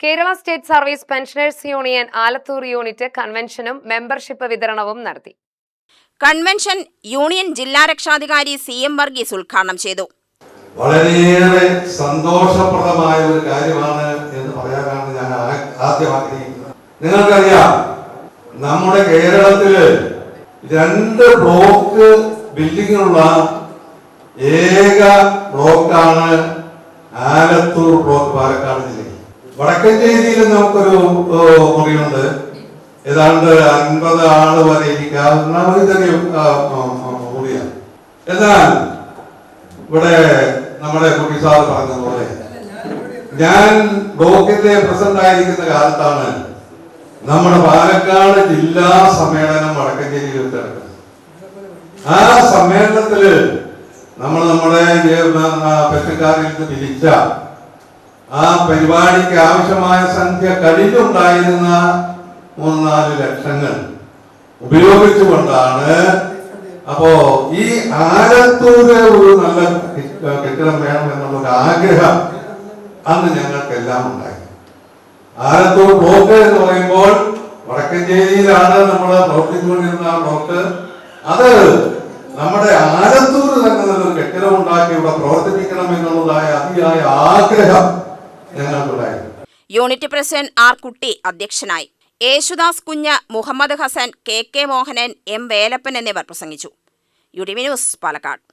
Kerala State Service Pensioners Union Alathur unit കൺവെൻഷനും membership വിതരണവും നടത്തി. കൺവെൻഷൻ യൂണിയൻ ജില്ലാ രക്ഷാധികാരി CM വർഗീസ് ഉദ്ഘാടനം ചെയ്തു. വളരെയേറെ സന്തോഷപ്രദമായ ഒരു കാര്യമാണ് എന്ന് പറയാനാണ് ഞാൻ ആദ്യം ആഗ്രഹിക്കുന്നത്. നിങ്ങൾക്കറിയാം, നമ്മുടെ കേരളത്തില് 2 ബ്ലോക്ക് ബിൽഡിങ്ങുള്ള ഏക ബ്ലോക്കാണ് ആലത്തൂർ ബ്ലോക്ക്, പാലക്കാട് ജില്ലയിൽ. വടക്കഞ്ചേരിയിൽ നമുക്കൊരു മുറിയുണ്ട്, ഏതാണ്ട് 50 ആള് വരെ ഇരിക്കാവുന്ന ഒരു ചെറിയ മുറിയാണ്. എന്നാൽ ഇവിടെ നമ്മുടെ കുട്ടി സാർ പറഞ്ഞതുപോലെ ഞാൻ ബ്ലോക്കിന്റെ പ്രസിഡന്റ് ആയിരിക്കുന്ന കാലത്താണ് നമ്മുടെ പാലക്കാട് ജില്ലാ സമ്മേളനം വടക്കഞ്ചേരിയിൽ നടക്കുന്നത്. ആ സമ്മേളനത്തില് നമ്മുടെ പെൻഷൻകാരിൽ നിന്ന് പിരിച്ച ആ പരിപാടിക്ക് ആവശ്യമായ സംഖ്യ കഴിഞ്ഞുണ്ടായിരുന്ന 3-4 ലക്ഷങ്ങൾ ഉപയോഗിച്ചുകൊണ്ടാണ് അപ്പോ ഈ ആലത്തൂര് ഒരു നല്ല കെട്ടിടം വേണം എന്നുള്ളൊരു ആഗ്രഹം അന്ന് ഞങ്ങൾക്കെല്ലാം ഉണ്ടായി. ആലത്തൂർ ബ്ലോക്ക് എന്ന് പറയുമ്പോൾ വടക്കഞ്ചേരിയിലാണ് നമ്മൾ പ്രവർത്തിച്ചുകൊണ്ടിരുന്ന ആ ബ്ലോക്ക്. അത് നമ്മുടെ ആലത്തൂർ തന്നെ നല്ലൊരു കെട്ടിടം ഉണ്ടാക്കി ഇവിടെ പ്രവർത്തിപ്പിക്കണം എന്നുള്ളതായ അതിയായ ആഗ്രഹം ഞങ്ങൾക്കുണ്ടായിരുന്നു. Unit president R. കുട്ടി അധ്യക്ഷനായി. യേശുദാസ് കുഞ്ഞ്, മുഹമ്മദ് ഹസൻ, KK മോഹനൻ, M. വേലപ്പൻ എന്നിവർ പ്രസംഗിച്ചു. UTV news, Palakkad.